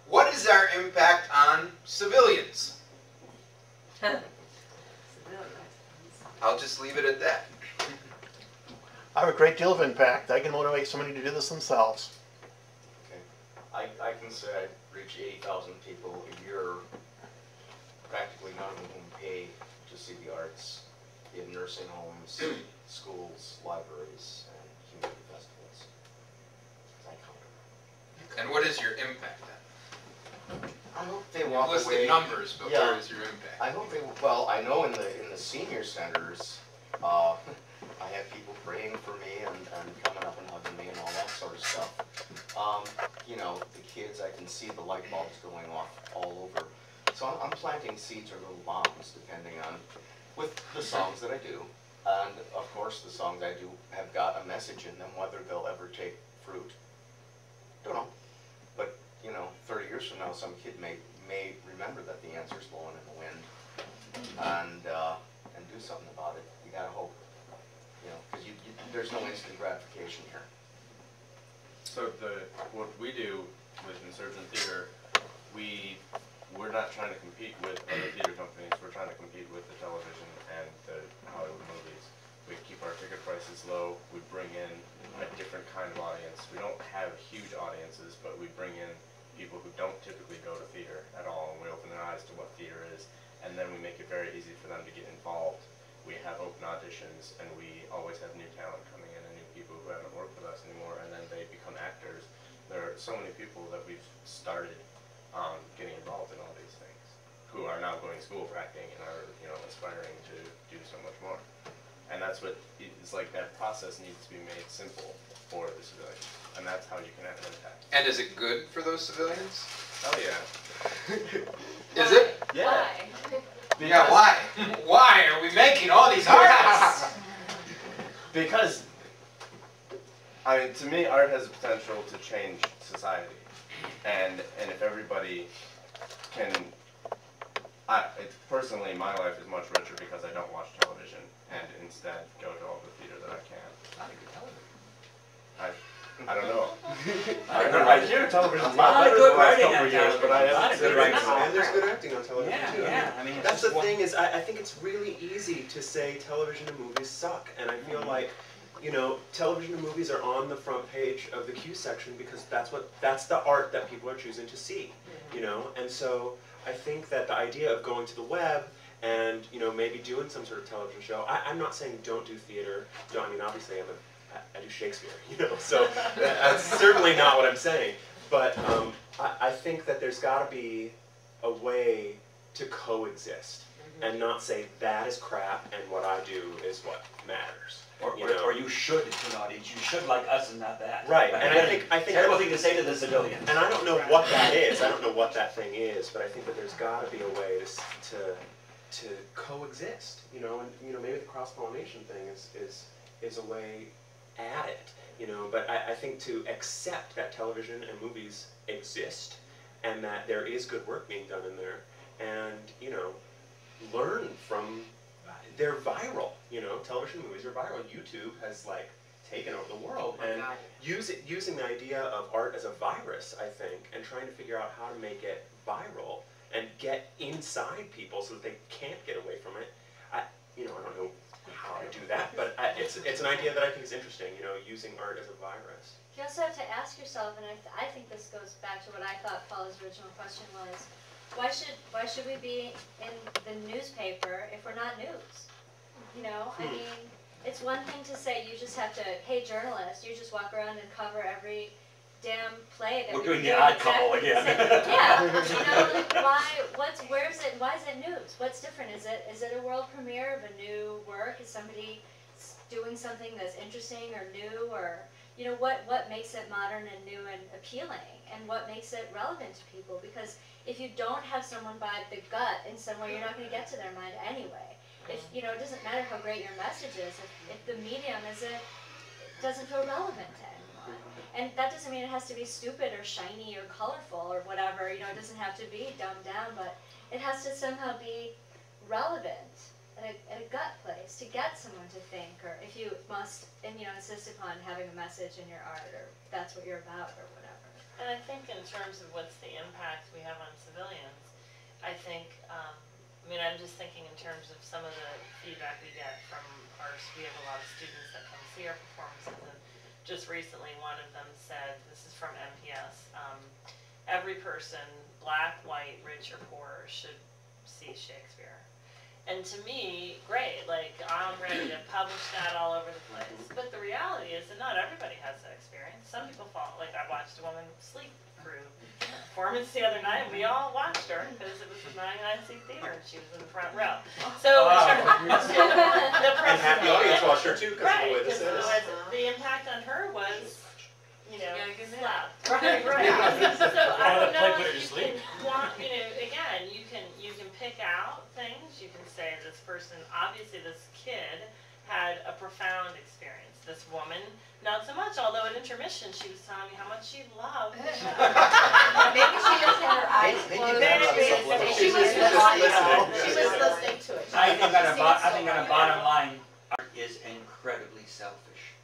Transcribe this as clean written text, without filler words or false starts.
what is our impact on civilians? I'll just leave it at that. I have a great deal of impact. I can motivate somebody to do this themselves. Okay. I can say I reach 80,000 people a year, practically none of whom pay to see the arts in nursing homes, schools, libraries, and community festivals. I count them. And what is your impact then? I hope they You walk listed away. numbers, but Yeah. where is your impact? I hope they. Well, I know in the senior centers, I have people praying for me and coming up and hugging me and all that sort of stuff. You know, the kids, I can see the light bulbs going off all over. So I'm planting seeds or little bombs, depending on, with the songs that I do. And of course, the songs I do have got a message in them. Whether they'll ever take fruit, don't know. But you know, 30 years from now, some kid may remember that the answer's blowing in the wind, and do something about it. You gotta hope, you know, because there's no instant gratification here. So what we do with Insurgent Theater, we're not trying to compete with other theater companies. We're trying to compete with the television and the Hollywood movies. We keep our ticket prices low. We bring in a different kind of audience. We don't have huge audiences, but we bring in people who don't typically go to theater at all, and we open their eyes to what theater is, and then we make it very easy for them to get involved. We have open auditions, and we always have new talent coming in and new people who haven't worked with us anymore, and then they become actors. There are so many people that we've started getting involved in all these things, who are now going to school for acting and are, you know, aspiring to do so much more. And that's what it's like. That process needs to be made simple for the civilians, and that's how you can have an impact. And is it good for those civilians? Oh yeah. Is it? Yeah. Yeah, why? Why are we making all these artists? Because, I mean, to me, art has the potential to change society, and if everybody can, personally, my life is much richer because I don't watch television and instead go to all the theater that I can. Not a good television. I don't know. I hear television's a lot of good writing on years, but I television. A lot of good writing. And there's good acting on television too. Yeah, I mean, That's the thing is, I think it's really easy to say television and movies suck, and I feel like, you know, television and movies are on the front page of the Q section because that's the art that people are choosing to see, you know, and so I think that the idea of going to the web and, you know, maybe doing some sort of television show, I'm not saying don't do theater, I mean, obviously I do Shakespeare, you know, so that's certainly not what I'm saying. But I think that there's got to be a way to coexist and not say that is crap and what I do is what matters. Or you should to an audience. You should like us and not that. Right, and I think terrible thing to say to the civilians. And I don't know what that is. I don't know what that thing is, but I think that there's got to be a way to coexist. You know, and you know maybe the cross-pollination thing is a way at it, you know, but I think to accept that television and movies exist and that there is good work being done in there and, you know, learn from, they're viral, you know, television movies are viral. YouTube has like taken over the world and using the idea of art as a virus, I think, and trying to figure out how to make it viral and get inside people so that they can't get away from it. I don't know how to do that, but it's an idea that I think is interesting, you know, using art as a virus. You also have to ask yourself, and I think this goes back to what I thought Paula's original question was, why should we be in the newspaper if we're not news? You know, I mean, it's one thing to say you just have to, hey journalist, you just walk around and cover every damn play that we're doing the odd couple again. Yeah, you know, like where is it? Why is it news? What's different? Is it a world premiere of a new work? Is somebody doing something that's interesting or new, or you know, what makes it modern and new and appealing, and what makes it relevant to people? Because if you don't have someone by the gut in somewhere, you're not going to get to their mind anyway. If you know, it doesn't matter how great your message is. If the medium doesn't feel relevant to anyone. And that doesn't mean it has to be stupid or shiny or colorful or whatever, you know, it doesn't have to be dumbed down, but it has to somehow be relevant at a gut place to get someone to think, or if you must, and you know, insist upon having a message in your art, or that's what you're about, or whatever. And I think in terms of what's the impact I think, I mean, I'm just thinking in terms of some of the feedback we get from we have a lot of students that come see our performances, and just recently one of them said, this is from MPS, every person, black, white, rich, or poor, should see Shakespeare. And to me, great, like, I'm ready to publish that all over the place. But the reality is that not everybody has that experience. Some people fall, like, I watched a woman sleep through a performance the other night, and we all watched her, because it was a 99-seat theater, and she was in the front row. So, And half the audience watched her too, because of the way this is. The impact on her was, you know, slap. Right. So I don't know Put her to if you sleep. can want, you know, again, you can pick out things. You can say this person, obviously this kid had a profound experience. This woman, not so much, although at intermission she was telling me how much she loved. Maybe she just had her eyes closed. She was listening to it. I think on a bottom line, art is incredibly selfish.